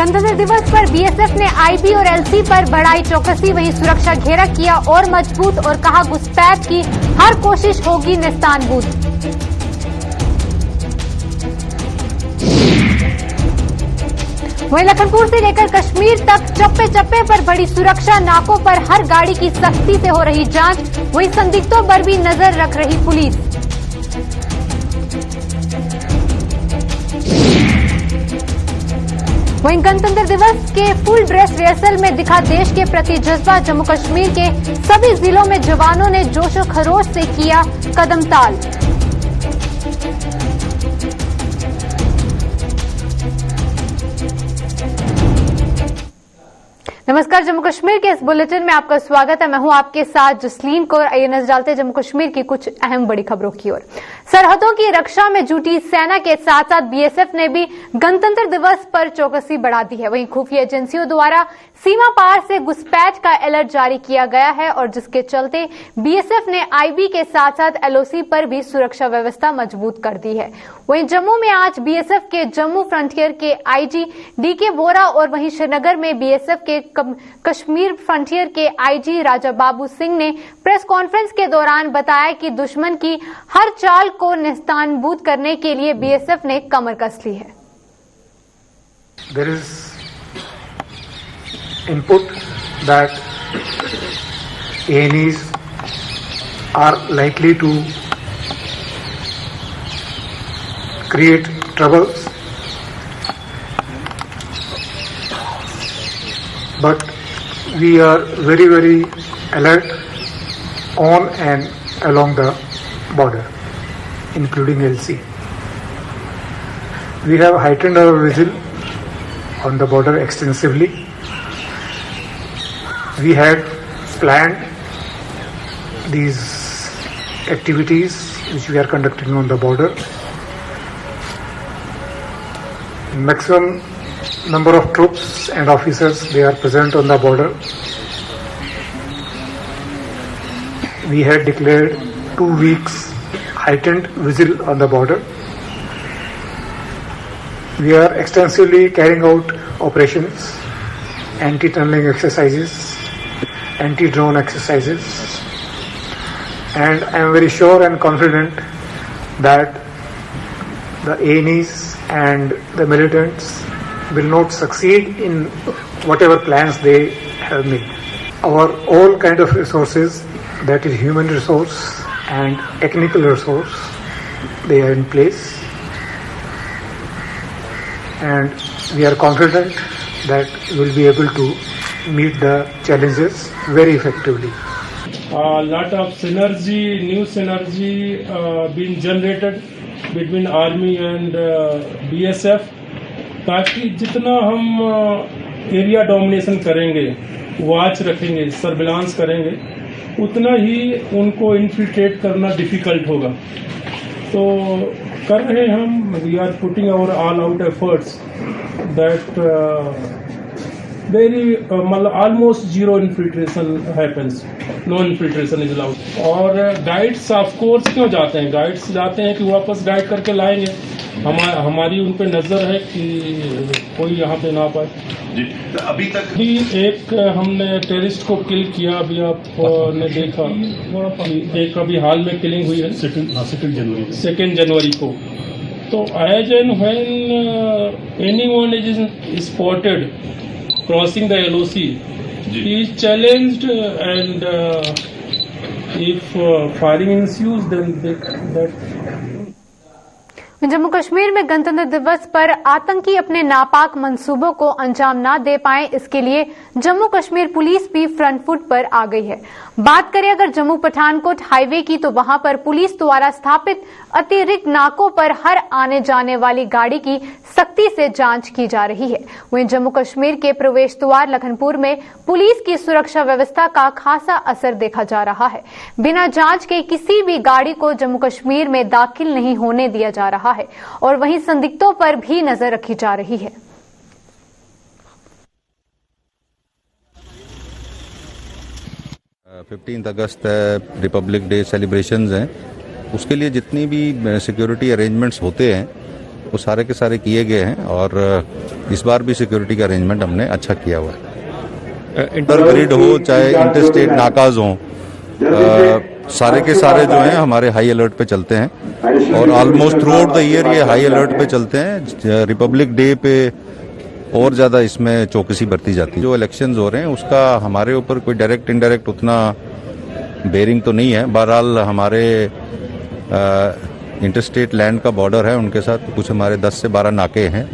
गणतंत्र दिवस पर बीएसएफ ने आईबी और एलसी पर बढ़ाई चौकसी, वहीं सुरक्षा घेरा किया और मजबूत और कहा घुसपैठ की हर कोशिश होगी नेस्तानबूद। वहीं लखनपुर से लेकर कश्मीर तक चप्पे चप्पे पर बड़ी सुरक्षा, नाकों पर हर गाड़ी की सख्ती से हो रही जांच, वहीं संदिग्धों पर भी नजर रख रही पुलिस। वहीं गणतंत्र दिवस के फुल ड्रेस रिहर्सल में दिखा देश के प्रति जज्बा, जम्मू कश्मीर के सभी जिलों में जवानों ने जोश और खरोश से किया कदम ताल। नमस्कार, जम्मू कश्मीर के इस बुलेटिन में आपका स्वागत है। मैं हूं आपके साथ जसलीन कौर। आइए नजर डालते हैं जम्मू कश्मीर की कुछ अहम बड़ी खबरों की ओर। सरहदों की रक्षा में जुटी सेना के साथ साथ बीएसएफ ने भी गणतंत्र दिवस पर चौकसी बढ़ा दी है। वहीं खुफिया एजेंसियों द्वारा सीमा पार से घुसपैठ का अलर्ट जारी किया गया है और जिसके चलते बीएसएफ ने आईबी के साथ साथ एलओसी पर भी सुरक्षा व्यवस्था मजबूत कर दी है। वहीं जम्मू में आज बीएसएफ के जम्मू फ्रंटियर के आईजी डीके वोरा और वहीं श्रीनगर में बीएसएफ के कश्मीर फ्रंटियर के आईजी राजा बाबू सिंह ने प्रेस कॉन्फ्रेंस के दौरान बताया कि दुश्मन की हर चाल को नेस्तानबूद करने के लिए बीएसएफ ने कमर कस ली है। There is input that ANEs are likely to create troubles, but we are very, very alert on and along the border, including LC. We have heightened our vigil on the border extensively. We had planned these activities which we are conducting on the border. Maximum number of troops and officers, they are present on the border. We had declared 2 weeks heightened vigil on the border. We are extensively carrying out operations, anti-tunneling exercises, anti-drone exercises, and I am very sure and confident that the ANEs and the militants will not succeed in whatever plans they have made. Our all kind of resources, that is human resource and technical resource, they are in place, and we are confident that we will be able to meet the challenges very effectively. A lot of synergy, new synergy being generated between Army and BSF, ताकि जितना हम area domination करेंगे, watch रखेंगे, surveillance करेंगे, उतना ही उनको infiltrate करना difficult होगा। तो कर रहे हम, we are putting our all out efforts that very मतलब almost zero infiltration happens, no infiltration is allowed. और गाइड्स ऑफ कोर्स क्यों जाते हैं? गाइड्स जाते हैं कि वापस गाइड करके लाएंगे। हमारी उन पे नजर है कि कोई यहाँ पे ना पाए। तो अभी तक भी एक हमने टेररिस्ट को किल किया, अभी आपने देखा एक अभी हाल में किलिंग हुई है 2 जनवरी को। तो as and when anyone is spotted crossing the LOC, he is challenged and if firing ensues then that Jammu Kashmir में गणतंत्र दिवस पर आतंकी अपने नापाक मंसूबों को अंजाम न दे पाए, इसके लिए जम्मू कश्मीर पुलिस भी फ्रंट फुट पर आ गई है। बात करें अगर जम्मू पठानकोट हाईवे की, तो वहां पर पुलिस द्वारा स्थापित अतिरिक्त नाकों पर हर आने जाने वाली गाड़ी की सख्ती से जांच की जा रही है। वहीं जम्मू कश्मीर के प्रवेश द्वार लखनपुर में पुलिस की सुरक्षा व्यवस्था का खासा असर देखा जा रहा है। बिना जांच के किसी भी गाड़ी को जम्मू कश्मीर में दाखिल नहीं होने दिया जा रहा है और वहीं संदिग्धों पर भी नजर रखी जा रही है। 15 अगस्त है, रिपब्लिक डे सेलिब्रेशंस हैं, उसके लिए जितनी भी सिक्योरिटी अरेंजमेंट्स होते हैं वो सारे के सारे किए गए हैं और इस बार भी सिक्योरिटी का अरेंजमेंट हमने अच्छा किया हुआ है। इंटरग्रिड हो चाहे इंटरस्टेट नाकाज हो, सारे के सारे जो हैं हमारे हाई अलर्ट पे चलते हैं और almost through out the year ये हाई अलर्ट पे चलते हैं। रिपब्लिक डे पे और ज्यादा इसमें चौकसी बरती जाती है। जो इलेक्शंस हो रहे हैं उसका हमारे ऊपर कोई डायरेक्ट इनडायरेक्ट उतना बेरिंग तो नहीं है। बहरहाल हमारे इंटरस्टेट लैंड का बॉर्डर है, उनके साथ कुछ हमारे 10 से 12 नाके हैं,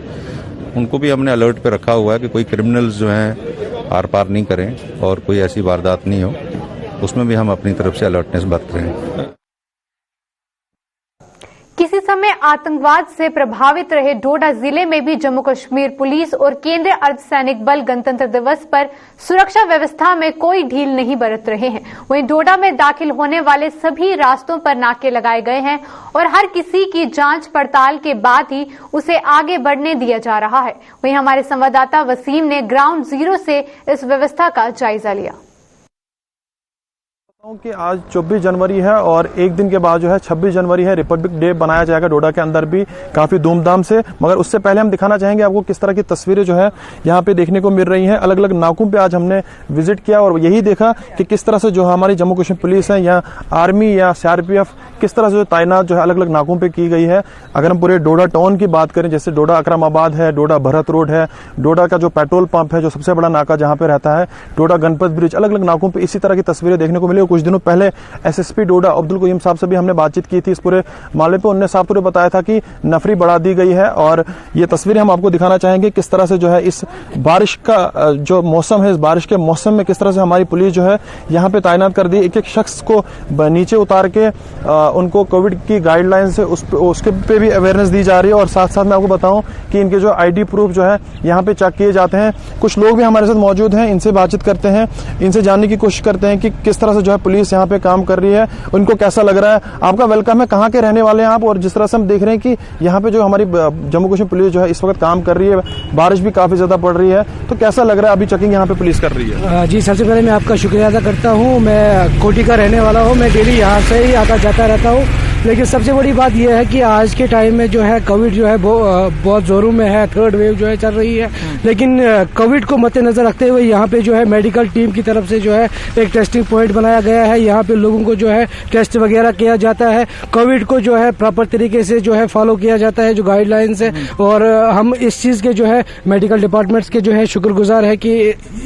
उनको भी हमने अलर्ट पे रखा हुआ है कि कोई क्रिमिनल्स जो हैं आर पार नहीं करें और कोई ऐसी वारदात नहीं हो। उसमें भी हम अपनी तरफ से अलर्टनेस बरत रहे हैं। किसी समय आतंकवाद से प्रभावित रहे डोडा जिले में भी जम्मू कश्मीर पुलिस और केंद्रीय अर्धसैनिक बल गणतंत्र दिवस पर सुरक्षा व्यवस्था में कोई ढील नहीं बरत रहे हैं। वहीं डोडा में दाखिल होने वाले सभी रास्तों पर नाके लगाए गए हैं और हर किसी की जांच पड़ताल के बाद ही उसे आगे बढ़ने दिया जा रहा है। वहीं हमारे संवाददाता वसीम ने ग्राउंड जीरो से इस व्यवस्था का जायजा लिया। कि आज 24 जनवरी है और एक दिन के बाद जो है 26 जनवरी है, रिपब्लिक डे बनाया जाएगा डोडा के अंदर भी काफी धूमधाम से। मगर उससे पहले हम दिखाना चाहेंगे आपको किस तरह की तस्वीरें जो है यहाँ पे देखने को मिल रही हैं। अलग अलग नाकों पे आज हमने विजिट किया और यही देखा कि किस तरह से जो हमारी जम्मू कश्मीर पुलिस है या आर्मी या सीआरपीएफ किस तरह से जो तैनात जो है अलग अलग नाकों पे की गई है। अगर हम पूरे डोडा टाउन की बात करें, जैसे डोडा अकरमाबाद है, डोडा भरत रोड है, डोडा का जो पेट्रोल पंप है जो सबसे बड़ा नाका जहां पे रहता है, डोडा गणपत ब्रिज, अलग अलग नाकों पे इसी तरह की तस्वीरें देखने को मिली। कुछ दिनों पहले एसएसपी डोडा अब्दुल कयूम साहब से भी हमने बातचीत की थी इस पूरे मामले पे। उन्होंने साफ तौर पर बताया था कि नफरी बढ़ा दी गई है और ये तस्वीरें हम आपको दिखाना चाहेंगे किस तरह से जो है इस बारिश का जो मौसम है, इस बारिश के मौसम में किस तरह से हमारी पुलिस जो है यहाँ पे तैनात कर दी। एक एक शख्स को नीचे उतार के उनको कोविड की गाइडलाइन से उसके पे भी अवेयरनेस दी जा रही है और साथ साथ मैं आपको बताऊं कि इनके जो आईडी प्रूफ जो है यहाँ पे चेक किए जाते हैं। कुछ लोग भी हमारे साथ मौजूद हैं, इनसे बातचीत करते हैं, इनसे जानने की कोशिश करते हैं कि किस तरह से जो है पुलिस यहाँ पे काम कर रही है, उनको कैसा लग रहा है। आपका वेलकम है, कहाँ के रहने वाले हैं आप? और जिस तरह से हम देख रहे हैं कि यहाँ पे जो हमारी जम्मू कश्मीर पुलिस जो है इस वक्त काम कर रही है, बारिश भी काफी ज्यादा पड़ रही है, तो कैसा लग रहा है? अभी चेकिंग यहाँ पे पुलिस कर रही है। जी, सबसे पहले मैं आपका शुक्रिया अदा करता हूँ। मैं कोटी का रहने वाला हूँ, मैं डेली यहाँ से ही आता जाता रहता हूँ। लेकिन सबसे बड़ी बात यह है कि आज के टाइम में जो है कोविड जो है बहुत जोरों में है, थर्ड वेव जो है चल रही है। लेकिन कोविड को मद्देनजर रखते हुए यहाँ पे जो है मेडिकल टीम की तरफ से जो है एक टेस्टिंग पॉइंट बनाया गया है। यहाँ पे लोगों को जो है टेस्ट वगैरह किया जाता है, कोविड को जो है प्रॉपर तरीके से जो है फॉलो किया जाता है जो गाइडलाइंस है। और हम इस चीज के जो है मेडिकल डिपार्टमेंट्स के जो है शुक्रगुजार है कि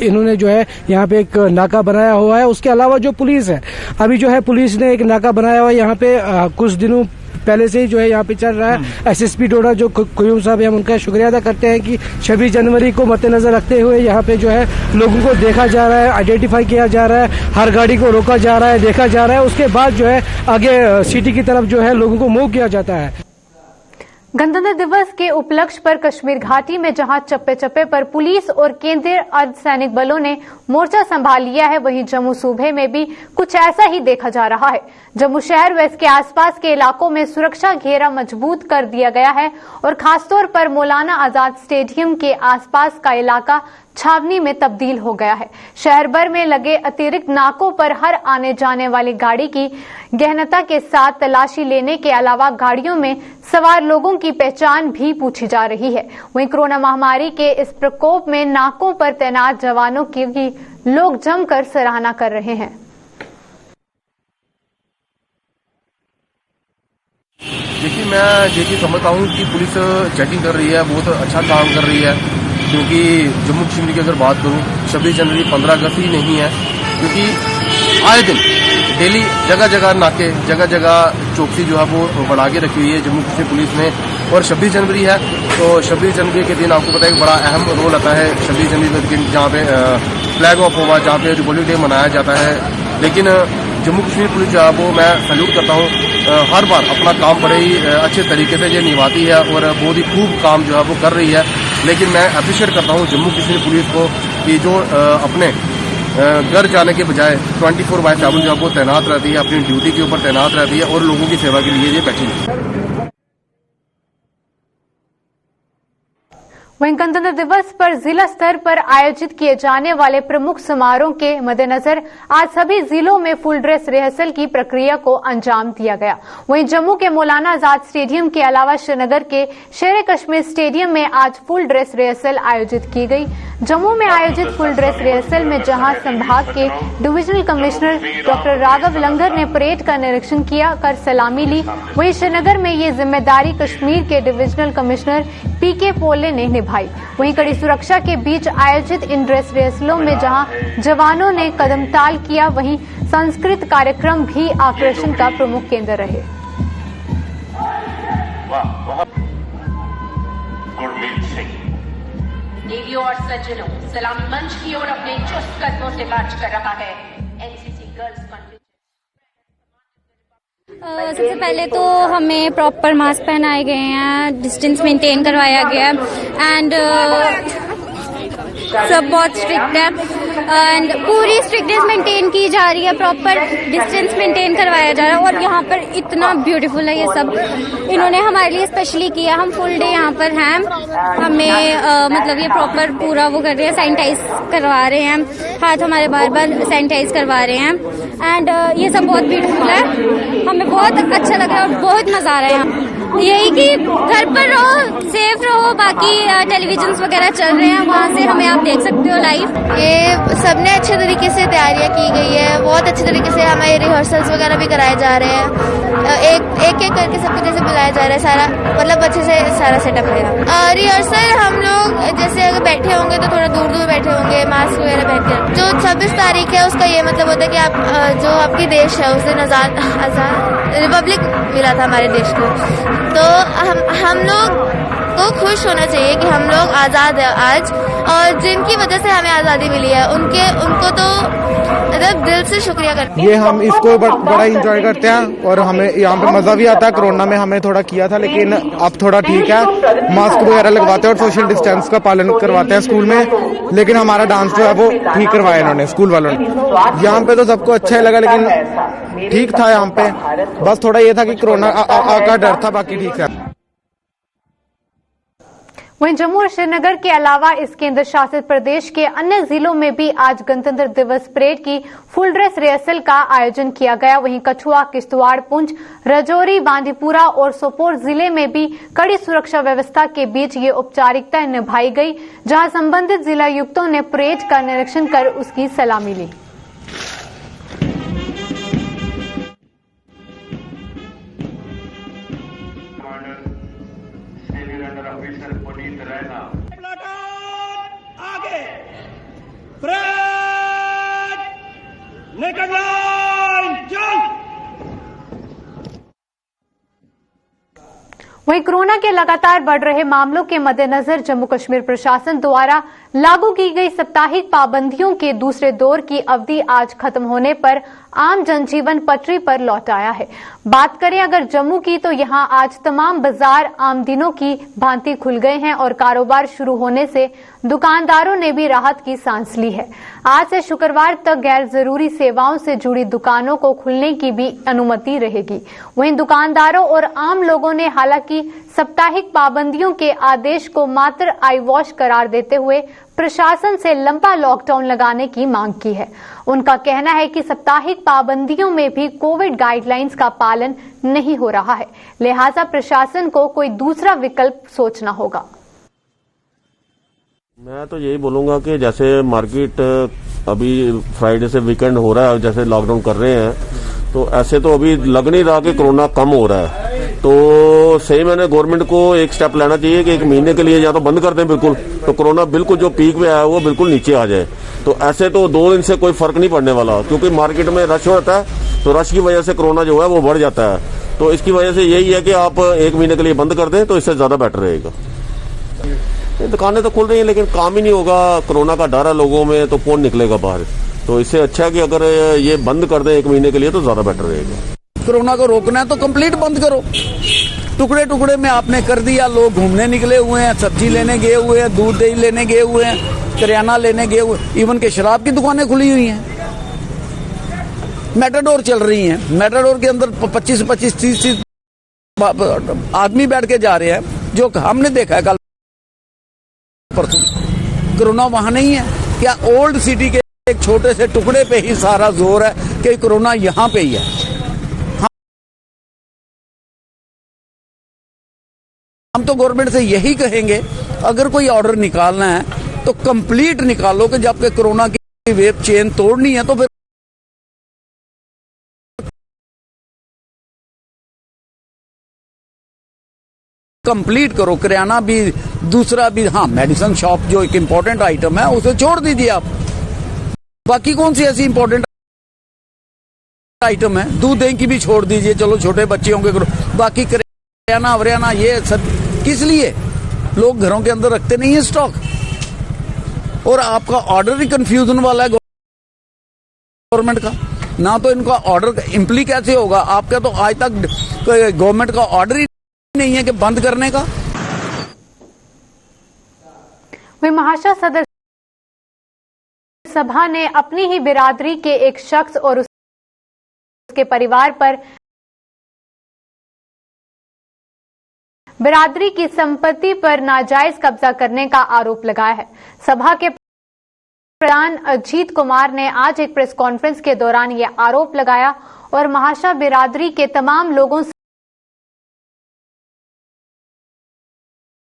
इन्होंने जो है यहाँ पे एक नाका बनाया हुआ है। उसके अलावा जो पुलिस है, अभी जो है पुलिस ने एक नाका बनाया हुआ है यहाँ पे, कुछ दिनों पहले से ही जो है यहाँ पे चल रहा है। एसएसपी डोडा जो कयूम साहब है, हम उनका शुक्रिया अदा करते हैं कि 26 जनवरी को मद्देनजर रखते हुए यहाँ पे जो है लोगों को देखा जा रहा है, आइडेंटिफाई किया जा रहा है, हर गाड़ी को रोका जा रहा है, देखा जा रहा है। उसके बाद जो है आगे सिटी की तरफ जो है लोगों को मूव किया जाता है। गणतंत्र दिवस के उपलक्ष्य पर कश्मीर घाटी में जहां चप्पे चप्पे पर पुलिस और केंद्रीय अर्धसैनिक बलों ने मोर्चा संभाल लिया है, वहीं जम्मू सूबे में भी कुछ ऐसा ही देखा जा रहा है। जम्मू शहर व इसके आसपास के इलाकों में सुरक्षा घेरा मजबूत कर दिया गया है और खासतौर पर मौलाना आजाद स्टेडियम के आसपास का इलाका छावनी में तब्दील हो गया है। शहर भर में लगे अतिरिक्त नाकों पर हर आने जाने वाली गाड़ी की गहनता के साथ तलाशी लेने के अलावा गाड़ियों में सवार लोगों की पहचान भी पूछी जा रही है। वहीं कोरोना महामारी के इस प्रकोप में नाकों पर तैनात जवानों की भी लोग जमकर सराहना कर रहे हैं। देखिए, मैं ये समझता हूँ कि पुलिस चेकिंग कर रही है, बहुत अच्छा काम कर रही है। क्योंकि जम्मू कश्मीर की अगर बात करूं, 26 जनवरी 15 अगस्त ही नहीं है, क्योंकि आए दिन डेली जगह जगह नाके, जगह जगह चौकसी जो है वो बढ़ा के रखी हुई है जम्मू कश्मीर पुलिस ने। और 26 जनवरी है तो 26 जनवरी के दिन आपको पता है एक बड़ा अहम रोल आता है 26 जनवरी के दिन, जहाँ पे फ्लैग ऑफ हुआ, जहाँ पे रिपब्लिक डे मनाया जाता है। लेकिन जम्मू कश्मीर पुलिस जो है वो मैं सैल्यूट करता हूँ, हर बार अपना काम बड़े ही अच्छे तरीके से ये निभाती है और बहुत ही खूब काम जो है वो कर रही है। लेकिन मैं अप्रिशिएट करता हूँ जम्मू कश्मीर पुलिस को कि जो अपने घर जाने के बजाय 24/7 जो है वो तैनात रहती है, अपनी ड्यूटी के ऊपर तैनात रहती है और लोगों की सेवा के लिए ये बैठी है। वहीं गणतंत्र दिवस पर जिला स्तर पर आयोजित किए जाने वाले प्रमुख समारोह के मद्देनजर आज सभी जिलों में फुल ड्रेस रिहर्सल की प्रक्रिया को अंजाम दिया गया। वहीं जम्मू के मौलाना आजाद स्टेडियम के अलावा श्रीनगर के शेर कश्मीर स्टेडियम में आज फुल ड्रेस रिहर्सल आयोजित की गई। जम्मू में आयोजित फुल ड्रेस रिहर्सल में जहां संभाग के डिविजनल कमिश्नर डॉक्टर राघव लंगर ने परेड का निरीक्षण किया कर सलामी ली, वहीं श्रीनगर में ये जिम्मेदारी कश्मीर के डिविजनल कमिश्नर पीके पोले ने निभाई। वहीं कड़ी सुरक्षा के बीच आयोजित इन ड्रेस रिहर्सलों में जहां जवानों ने कदमताल किया, वहीं सांस्कृतिक कार्यक्रम भी आकर्षण का प्रमुख केंद्र रहे। देवियों और सज्जनों, सलामी मंच की ओर अपने चुस्त कदमों से मार्च कर रहा है एनसीसी गर्ल्स कॉन्फ्रेंस। सबसे पहले तो हमें प्रॉपर मास्क पहनाए गए हैं, डिस्टेंस मेंटेन करवाया गया एंड सब बहुत स्ट्रिक्ट है एंड पूरी स्ट्रिक्टनेस मेंटेन की जा रही है, प्रॉपर डिस्टेंस मेंटेन करवाया जा रहा है। और यहाँ पर इतना ब्यूटीफुल है, ये सब इन्होंने हमारे लिए स्पेशली किया। हम फुल डे यहाँ पर हैं, हमें मतलब ये प्रॉपर पूरा वो कर रहे हैं, सैनिटाइज करवा रहे हैं, हाथ हमारे बार बार सैनिटाइज करवा रहे हैं एंड ये सब बहुत ब्यूटीफुल है। हमें बहुत अच्छा लग रहा है और बहुत मजा आ रहा है यहाँ। यही कि घर पर रहो, सेफ रहो, बाकी टेलीविजन वगैरह चल रहे हैं, वहाँ से हमें आप देख सकते हो लाइव। ये सबने अच्छे तरीके से तैयारियां की गई है, बहुत अच्छे तरीके से हमें रिहर्सल्स वगैरह भी कराए जा रहे हैं, एक एक करके सबको जैसे बुलाया जा रहा है, सारा मतलब अच्छे से सारा सेटअप रहेगा। रिहर्सल हम लोग जैसे अगर बैठे होंगे तो थोड़ा दूर दूर बैठे होंगे, मास्क वगैरह पहन के। जो 26 तारीख है उसका ये मतलब होता है कि आप जो आपकी देश है उस दिन आजाद रिपब्लिक मिला था हमारे देश को, तो हम लोग को खुश होना चाहिए कि हम लोग आज़ाद है आज, और जिनकी वजह से हमें आज़ादी मिली है उनको तो मतलब दिल से शुक्रिया करते हैं। ये हम इसको बड़ा एंजॉय करते हैं और हमें यहाँ पे मजा भी आता है। कोरोना में हमें थोड़ा किया था लेकिन अब थोड़ा ठीक है, मास्क वगैरह लगवाते हैं और सोशल डिस्टेंस का पालन करवाते हैं स्कूल में। लेकिन हमारा डांस जो है वो ठीक करवाया इन्होंने, स्कूल वालों ने। यहाँ पे तो सबको अच्छा ही लगा, लेकिन ठीक था यहाँ पे, बस थोड़ा ये था कि कोरोना का डर था, बाकी ठीक है। वहीं जम्मू और श्रीनगर के अलावा इस केंद्र शासित प्रदेश के अन्य जिलों में भी आज गणतंत्र दिवस परेड की फुल ड्रेस रिहर्सल का आयोजन किया गया। वहीं कठुआ, किश्तवाड़, पुंछ, राजौरी, बांदीपुरा और सोपोर जिले में भी कड़ी सुरक्षा व्यवस्था के बीच ये औपचारिकताएं निभाई गई, जहां संबंधित जिलायुक्तों ने परेड का निरीक्षण कर उसकी सलामी ली। वहीं कोरोना के लगातार बढ़ रहे मामलों के मद्देनजर जम्मू कश्मीर प्रशासन द्वारा लागू की गई साप्ताहिक पाबंदियों के दूसरे दौर की अवधि आज खत्म होने पर आम जनजीवन पटरी पर लौट आया है। बात करें अगर जम्मू की, तो यहां आज तमाम बाजार आम दिनों की भांति खुल गए हैं और कारोबार शुरू होने से दुकानदारों ने भी राहत की सांस ली है। आज से शुक्रवार तक गैर जरूरी सेवाओं से जुड़ी दुकानों को खुलने की भी अनुमति रहेगी। वहीं दुकानदारों और आम लोगों ने हालांकि साप्ताहिक पाबंदियों के आदेश को मात्र आई वॉश करार देते हुए प्रशासन से लंबा लॉकडाउन लगाने की मांग की है। उनका कहना है कि साप्ताहिक पाबंदियों में भी कोविड गाइडलाइंस का पालन नहीं हो रहा है, लिहाजा प्रशासन को कोई दूसरा विकल्प सोचना होगा। मैं तो यही बोलूंगा कि जैसे मार्केट अभी फ्राइडे से वीकेंड हो रहा है, जैसे लॉकडाउन कर रहे हैं, तो ऐसे तो अभी लग नहीं रहा कि कोरोना कम हो रहा है। तो सही मैंने गवर्नमेंट को एक स्टेप लेना चाहिए कि 1 महीने के लिए या तो बंद कर दें बिल्कुल, तो कोरोना बिल्कुल जो पीक पे आया वो बिल्कुल नीचे आ जाए। तो ऐसे तो 2 दिन से कोई फर्क नहीं पड़ने वाला, क्योंकि मार्केट में रश होता है, तो रश की वजह से कोरोना जो है वो बढ़ जाता है। तो इसकी वजह से यही है कि आप 1 महीने के लिए बंद कर दें तो इससे ज्यादा बेटर रहेगा। दुकानें तो खुल रही हैं लेकिन काम ही नहीं होगा, कोरोना का डर है लोगों में, तो कौन निकलेगा बाहर। तो इससे अच्छा है कि अगर ये बंद कर दें 1 महीने के लिए तो ज्यादा बेटर रहेगा। कोरोना को रोकना है तो कंप्लीट बंद करो। टुकड़े टुकड़े में आपने कर दिया, लोग घूमने निकले हुए हैं, सब्जी लेने गए हुए हैं, दूध दही लेने गए हुए हैं, करियाना लेने गए हुए, इवन के शराब की दुकानें खुली हुई हैं। मेटाडोर चल रही हैं, मेटाडोर के अंदर 25-25, 30 आदमी बैठ के जा रहे हैं, जो हमने देखा है कल। परसों, कोरोना वहां नहीं है क्या? ओल्ड सिटी के एक छोटे से टुकड़े पे ही सारा जोर है कि कोरोना यहाँ पे ही है। हम तो गवर्नमेंट से यही कहेंगे, अगर कोई ऑर्डर निकालना है तो कंप्लीट निकालो कि जबकि कोरोना की वेव चेन तोड़नी है तो फिर कंप्लीट करो। किराना भी, दूसरा भी, हाँ मेडिसिन शॉप जो एक इंपॉर्टेंट आइटम है उसे छोड़ दीजिए आप। बाकी कौन सी ऐसी इंपॉर्टेंट आइटम है? दूध दही की भी छोड़ दीजिए, चलो छोटे बच्चों के करो। बाकी किराना वरियाना ये सब किस लिए? लोग घरों के अंदर रखते नहीं है स्टॉक। और आपका ऑर्डर ही कंफ्यूजन वाला है गवर्नमेंट का। ना तो इनका ऑर्डर इम्प्ली कैसे होगा? आपका तो आज तक गवर्नमेंट का ऑर्डर ही नहीं है कि बंद करने का। वही महाशय सदर सभा ने अपनी ही बिरादरी के एक शख्स और उसके परिवार पर बिरादरी की संपत्ति पर नाजायज कब्जा करने का आरोप लगाया है। सभा के प्रधान अजीत कुमार ने आज एक प्रेस कॉन्फ्रेंस के दौरान यह आरोप लगाया और महाशय बिरादरी के तमाम लोगों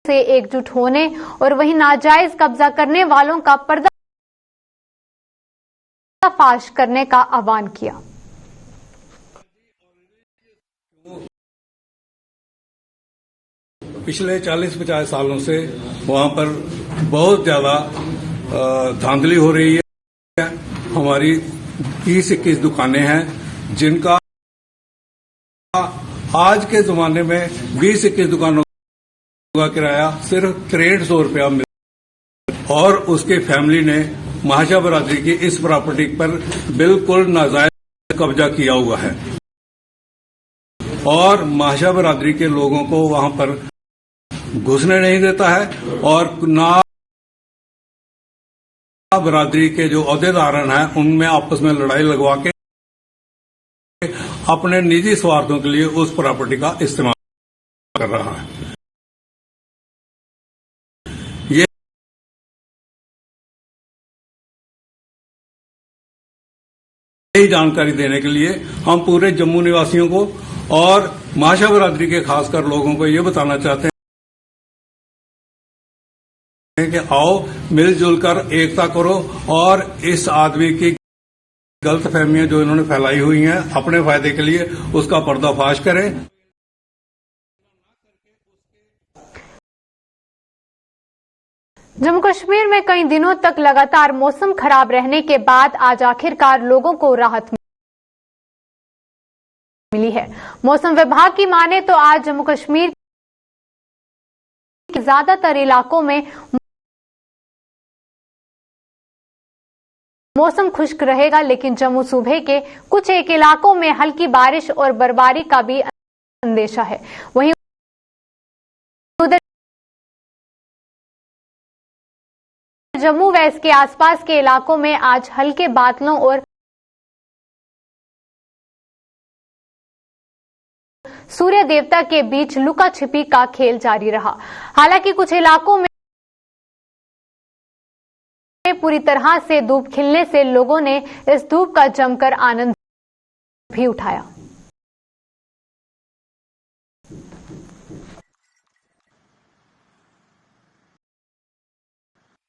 से एकजुट होने और वहीं नाजायज कब्जा करने वालों का पर्दाफाश करने का आह्वान किया। पिछले 40-50 सालों से वहां पर बहुत ज्यादा धांधली हो रही है। हमारी 30-21 दुकानें हैं जिनका आज के जमाने में 20-21 दुकानों का किराया सिर्फ 6300 रुपया मिलता और उसके फैमिली ने महाशय बरादरी की इस प्रॉपर्टी पर बिल्कुल नाजायज कब्जा किया हुआ है और महाशय बरादरी के लोगों को वहां पर घुसने नहीं देता है और ना बरादरी के जो अहदेदार हैं उनमें आपस में लड़ाई लगवा के अपने निजी स्वार्थों के लिए उस प्रॉपर्टी का इस्तेमाल कर रहा है। यही जानकारी देने के लिए हम पूरे जम्मू निवासियों को और महाशय बरादरी के खासकर लोगों को ये बताना चाहते हैं कि आओ मिलजुल कर एकता करो और इस आदमी की गलत फहमियां जो इन्होंने फैलाई हुई हैं अपने फायदे के लिए उसका पर्दाफाश करें। जम्मू कश्मीर में कई दिनों तक लगातार मौसम खराब रहने के बाद आज आखिरकार लोगों को राहत मिली है। मौसम विभाग की माने तो आज जम्मू कश्मीर के ज्यादातर इलाकों में मौसम खुश्क रहेगा, लेकिन जम्मू सूबे के कुछ एक इलाकों में हल्की बारिश और बर्फबारी का भी अंदेशा है। वहीं जम्मू व इसके आसपास के इलाकों में आज हल्के बादलों और सूर्य देवता के बीच लुका छिपी का खेल जारी रहा। हालांकि कुछ इलाकों में पूरी तरह से धूप खिलने से लोगों ने इस धूप का जमकर आनंद भी उठाया।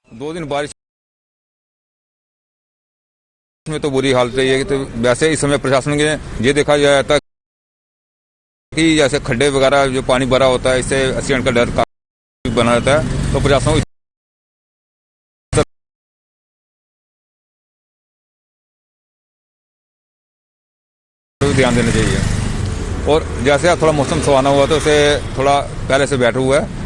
दो दिन बारिश में तो बुरी हालत रही है। तो वैसे इस समय प्रशासन के ये देखा जाता कि जैसे खड्डे वगैरह जो पानी भरा होता है इससे एक्सीडेंट का डर काफी बना रहता है। तो प्रशासन को ध्यान देना चाहिए। और जैसे थोड़ा मौसम सुहाना हुआ तो उसे थोड़ा पहले से बेटर हुआ है।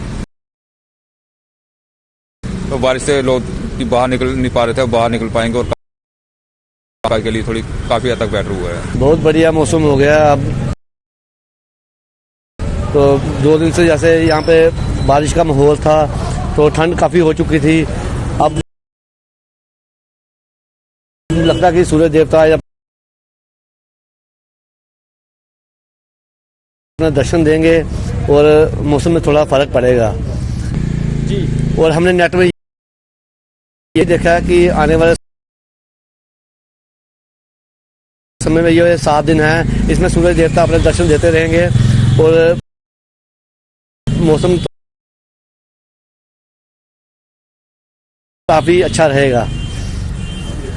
तो बारिश से लोग बाहर निकल नहीं पा रहे थे, बाहर निकल पाएंगे और के लिए थोड़ी काफी हद तक बेटर हुआ है। बहुत बढ़िया मौसम हो गया अब तो 2 दिन से जैसे यहाँ पे बारिश का माहौल था तो ठंड काफी हो चुकी थी। अब लगता है कि सूर्य देवता अपना दर्शन देंगे और मौसम में थोड़ा फर्क पड़ेगा जी। और हमने नेट में ये देखा है कि आने वाले समय में ये 7 दिन है, इसमें सूरज देवता अपने दर्शन देते रहेंगे और मौसम काफी अच्छा रहेगा।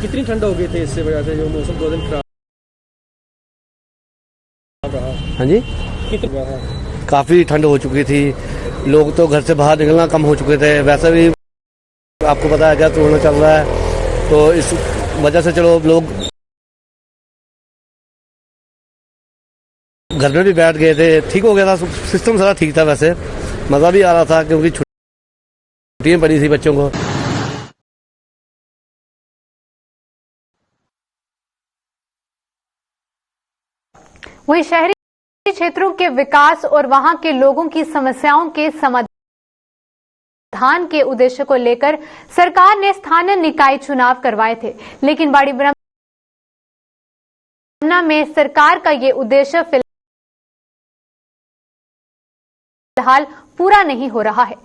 कितनी ठंड हो गई थी इससे वजह से जो मौसम 2 दिन खराब रहा? हाँ जी, काफी ठंड हो चुकी थी, लोग तो घर से बाहर निकलना कम हो चुके थे। वैसे भी आपको पता है क्या कोरोना चल रहा है, तो इस वजह से चलो लोग घर में भी बैठ गए थे, ठीक हो गया था, सिस्टम सारा ठीक था। वैसे मजा भी आ रहा था क्योंकि छुट्टियां पड़ी थी बच्चों को। वहीं शहरी क्षेत्रों के विकास और वहां के लोगों की समस्याओं के समाधान के उद्देश्य को लेकर सरकार ने स्थानीय निकाय चुनाव करवाए थे, लेकिन बाड़ी ब्रह्मण्या में सरकार का ये उद्देश्य फिलहाल पूरा नहीं हो रहा है।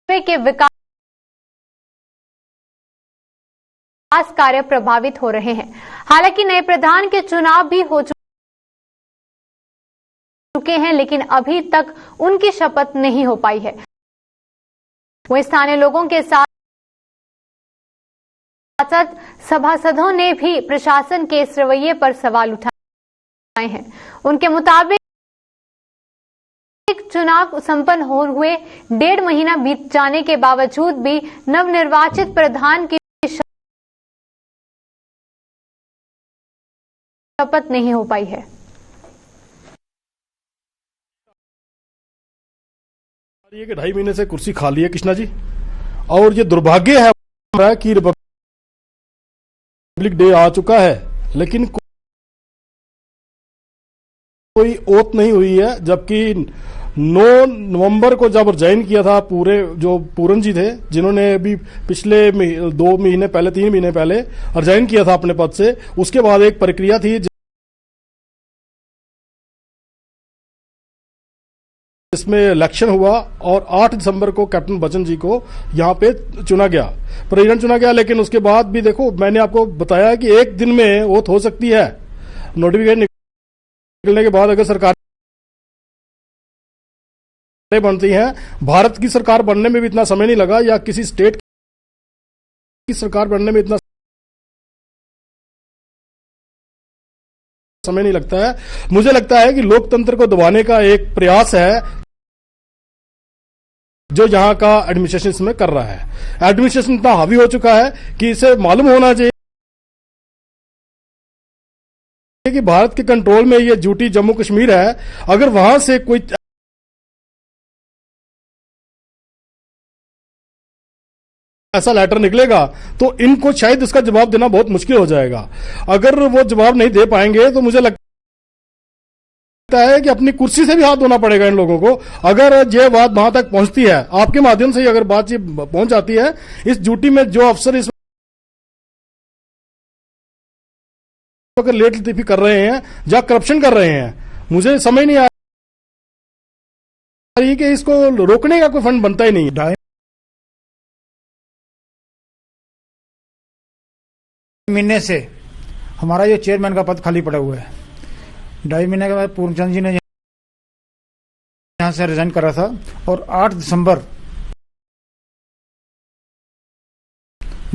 के विकास कार्य प्रभावित हो रहे हैं। हालांकि नए प्रधान के चुनाव भी हो चुके हैं, लेकिन अभी तक उनकी शपथ नहीं हो पाई है। वहीं स्थानीय लोगों के साथ सभासदों ने भी प्रशासन के इस रवैये पर सवाल उठाए हैं। उनके मुताबिक चुनाव संपन्न हुए 1.5 महीना बीत जाने के बावजूद भी नवनिर्वाचित प्रधान की शपथ नहीं हो पाई है। ये कि 2.5 महीने से कुर्सी खाली है कृष्णा जी, और ये दुर्भाग्य है कि रिपब्लिक डे आ चुका है लेकिन कोई ओत नहीं हुई है। जबकि 9 नवंबर को जब रिजाइन किया था पूरे जो पूरन जी थे, जिन्होंने अभी पिछले 2 महीने पहले 3 महीने पहले रिजाइन किया था अपने पद से, उसके बाद एक प्रक्रिया थी इसमें इलेक्शन हुआ और 8 दिसंबर को कैप्टन बच्चन जी को यहां पे चुना गया, प्रेसिडेंट चुना गया। लेकिन उसके बाद भी देखो, मैंने आपको बताया कि एक दिन में ओथ हो सकती है। नोटिफिकेशन निकलने के बाद अगर सरकार बनती हैं, भारत की सरकार बनने में भी इतना समय नहीं लगा, या किसी स्टेट की सरकार बनने में इतना समय नहीं लगता है। मुझे लगता है कि लोकतंत्र को दबाने का एक प्रयास है जो यहां का एडमिनिस्ट्रेशन इसमें कर रहा है। एडमिनिस्ट्रेशन इतना हावी हो चुका है कि इसे मालूम होना चाहिए कि भारत के कंट्रोल में ये यूटी जम्मू कश्मीर है। अगर वहां से कोई ऐसा लेटर निकलेगा तो इनको शायद उसका जवाब देना बहुत मुश्किल हो जाएगा। अगर वो जवाब नहीं दे पाएंगे तो मुझे लगता है कि अपनी कुर्सी से भी हाथ धोना पड़ेगा इन लोगों को। अगर ये बात वहां तक पहुंचती है, आपके माध्यम से अगर बात ये पहुंच जाती है, इस ड्यूटी में जो अफसर इस अगर लेट लतीफी कर रहे हैं या करप्शन कर रहे हैं, मुझे समझ नहीं आ रही कि इसको रोकने का कोई फंड बनता ही नहीं। 2.5 महीने से हमारा जो चेयरमैन का पद खाली पड़ा हुआ है। 2.5 महीने के बाद पूर्णचंद जी ने यहां से रिजाइन करा था और 8 दिसंबर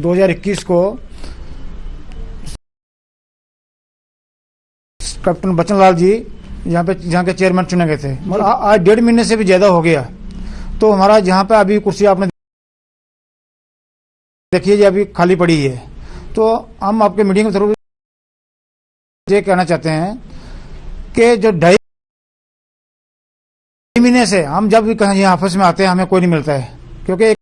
2021 को कैप्टन बच्चन लाल जी यहाँ के चेयरमैन चुने गए थे। मगर आज 1.5 महीने से भी ज्यादा हो गया, तो हमारा जहां पे अभी कुर्सी आपने देखिए जी अभी खाली पड़ी है। तो हम आपके मीडिया के थ्रू ये कहना चाहते हैं कि जो 2.5 महीने से हम जब भी कहीं यहाँ ऑफिस में आते हैं हमें कोई नहीं मिलता है, क्योंकि एक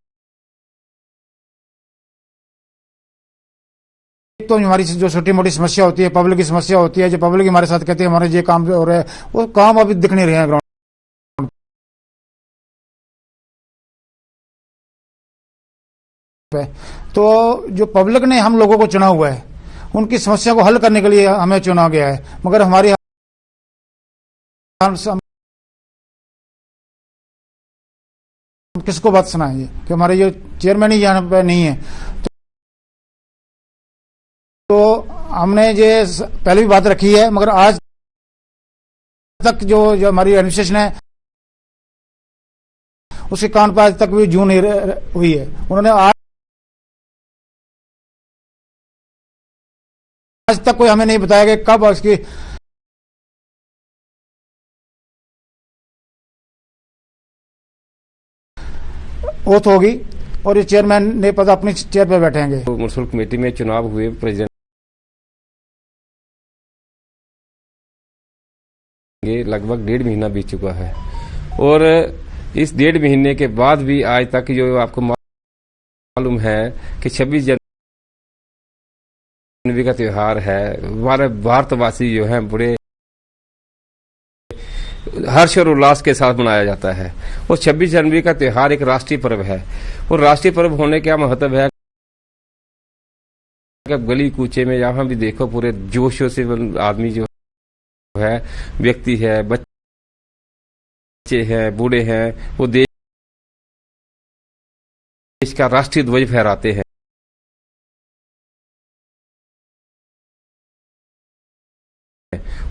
तो हमारी जो छोटी मोटी समस्या होती है, पब्लिक की समस्या होती है, जो पब्लिक हमारे साथ कहते हैं हमारे ये काम हो रहा है, वो काम अभी दिख नहीं रहे हैं ग्राउंड पे। तो जो पब्लिक ने हम लोगों को चुना हुआ है, उनकी समस्या को हल करने के लिए हमें चुना गया है। मगर हमारी किसको बात सुनाएंगे कि हमारे जो चेयरमैन ही यहाँ पे नहीं है। तो हमने ये पहले भी बात रखी है, मगर आज तक जो हमारी एडमिनिस्ट्रेशन है उसके कान पर आज तक भी जून हुई है। उन्होंने आज तक कोई हमें नहीं बताया कि कब उसकी ओथ होगी और ये चेयरमैन ने पद अपनी चेयर पर बैठेंगे। म्युनिसिपल कमेटी में चुनाव हुए, प्रेसिडेंट लगभग 1.5 महीना बीत चुका है और इस 1.5 महीने के बाद भी आज तक जो आपको मालूम है कि 26 जनवरी का त्योहार है, हमारे भारतवासी जो हैं बड़े हर्ष और उल्लास के साथ मनाया जाता है। और 26 जनवरी का त्योहार एक राष्ट्रीय पर्व है और राष्ट्रीय पर्व होने का महत्व है कि गली कूचे में जहां भी देखो पूरे जोशों से आदमी जो है, व्यक्ति है, बच्चे हैं, बूढ़े हैं, वो देश का राष्ट्रीय ध्वज फहराते हैं।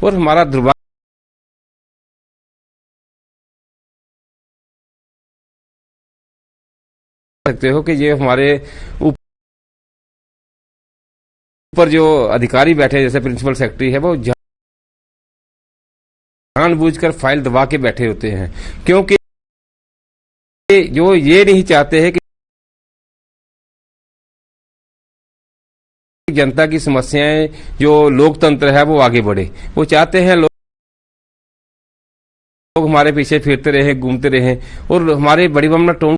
और हमारा दुर्भाग्य सकते हो कि ये हमारे ऊपर जो अधिकारी बैठे जैसे प्रिंसिपल सेक्रेटरी है वो जानबूझकर फाइल दबा के बैठे होते हैं, क्योंकि जो ये नहीं चाहते हैं कि जनता की समस्याएं, जो लोकतंत्र है वो आगे बढ़े। वो चाहते हैं लोग हमारे पीछे फिरते रहे, घूमते रहे। और हमारे बड़ी बमना टाउन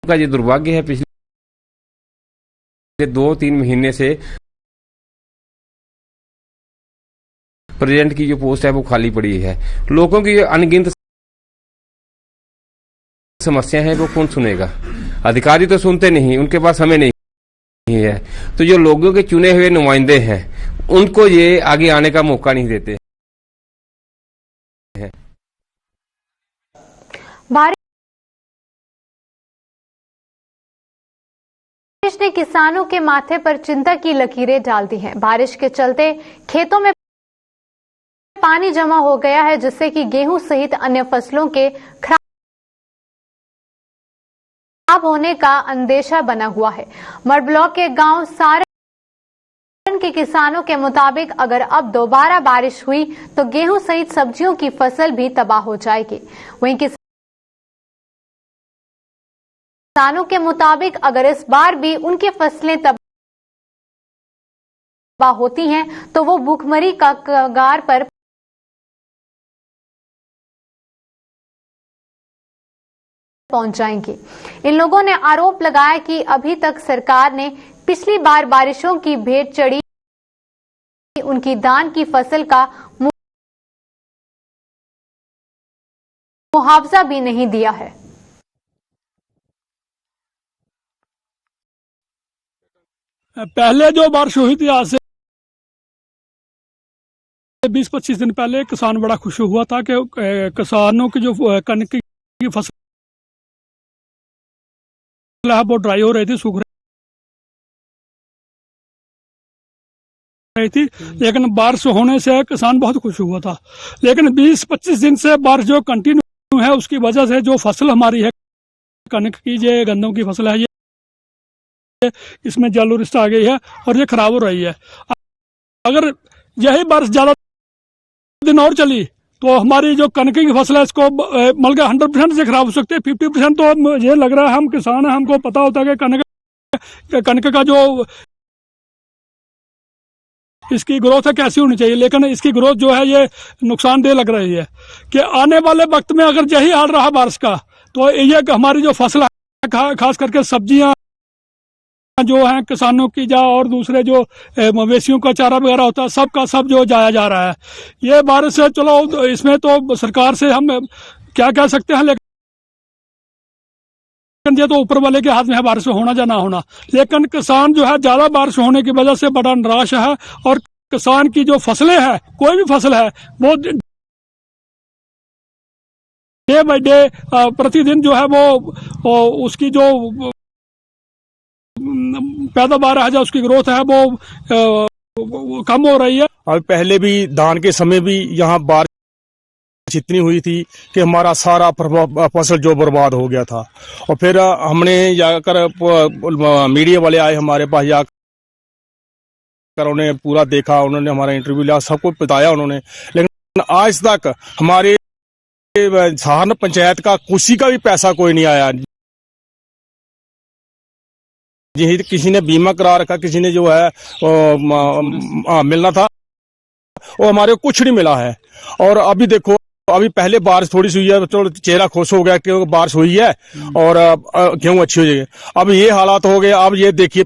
का ये दुर्भाग्य है, पिछले 2-3 महीने से प्रेसिडेंट की जो पोस्ट है वो खाली पड़ी है। लोगों की अनगिनत समस्या है वो कौन सुनेगा? अधिकारी तो सुनते नहीं, उनके पास समय नहीं है। तो जो लोगों के चुने हुए नुमाइंदे हैं उनको ये आगे आने का मौका नहीं देते हैं। बारिश ने किसानों के माथे पर चिंता की लकीरें डाल दी हैं। बारिश के चलते खेतों में पानी जमा हो गया है, जिससे कि गेहूं सहित अन्य फसलों के खराब होने का अंदेशा बना हुआ है। मड ब्लॉक के गांव सारण के किसानों के मुताबिक अगर अब दोबारा बारिश हुई तो गेहूं सहित सब्जियों की फसल भी तबाह हो जाएगी। वहीं किसानों के मुताबिक अगर इस बार भी उनकी फसलें तबाह होती हैं तो वो भूखमरी का कगार पर पहुंच जाएंगे। इन लोगों ने आरोप लगाया कि अभी तक सरकार ने पिछली बार बारिशों की भेंट चढ़ी उनकी धान की फसल का मुआवजा भी नहीं दिया है। पहले जो बारिश हुई थी आज से 20-25 दिन पहले किसान बड़ा खुश हुआ था कि किसानों की जो कनक की फसल है वो ड्राई हो रही थी, सूख रही थी, लेकिन बारिश होने से किसान बहुत खुश हुआ था। लेकिन 20-25 दिन से बारिश जो कंटिन्यू है उसकी वजह से जो फसल हमारी है कनक की, ये गंदम की फसल है, ये इसमें जलोरिस्ट आ गई है और ये खराब हो रही है। अगर यही बारिश ज्यादा दिन और चली तो हमारी जो कनक की फसल है इसको मतलब 100% से खराब हो सकती है। 50% तो ये लग रहा है, हम किसान हैं, हमको पता होता है कि कनक का जो इसकी ग्रोथ है कैसी होनी चाहिए, लेकिन इसकी ग्रोथ जो है ये नुकसानदेह लग रही है कि आने वाले वक्त में अगर यही हाल रहा बारिश का तो ये हमारी जो फसल है खास करके सब्जियां जो हैं किसानों की जा और दूसरे जो मवेशियों का चारा वगैरह होता है सबका सब जो जाया जा रहा है। ये बारिश है, चलो इसमें तो सरकार से हम क्या कह सकते हैं, लेकिन ये तो ऊपर वाले के हाथ में है बारिश होना या ना होना। लेकिन किसान जो है ज्यादा बारिश होने की वजह से बड़ा निराश है और किसान की जो फसलें हैं, कोई भी फसल है वो डे बाय डे प्रतिदिन जो है वो उसकी जो पैदावार है, जो उसकी ग्रोथ है वो कम हो रही है। और पहले भी धान के समय भी यहाँ बारिश इतनी हुई थी कि हमारा सारा फसल जो बर्बाद हो गया था। और फिर हमने जाकर मीडिया वाले आए हमारे पास, जाकर उन्होंने पूरा देखा, उन्होंने हमारा इंटरव्यू लिया, सबको बताया उन्होंने। लेकिन आज तक हमारे सहारनपुर पंचायत का किसी का भी पैसा कोई नहीं आया। जी, किसी ने बीमा करा रखा, किसी ने जो है मिलना था, वो हमारे को कुछ नहीं मिला है। और अभी देखो, अभी पहले बारिश थोड़ी सी हुई है तो चेहरा खुश हो गया कि बारिश हुई है और गेहूं अच्छी हो जाएगी। अब ये हालात हो गए। अब ये देखिए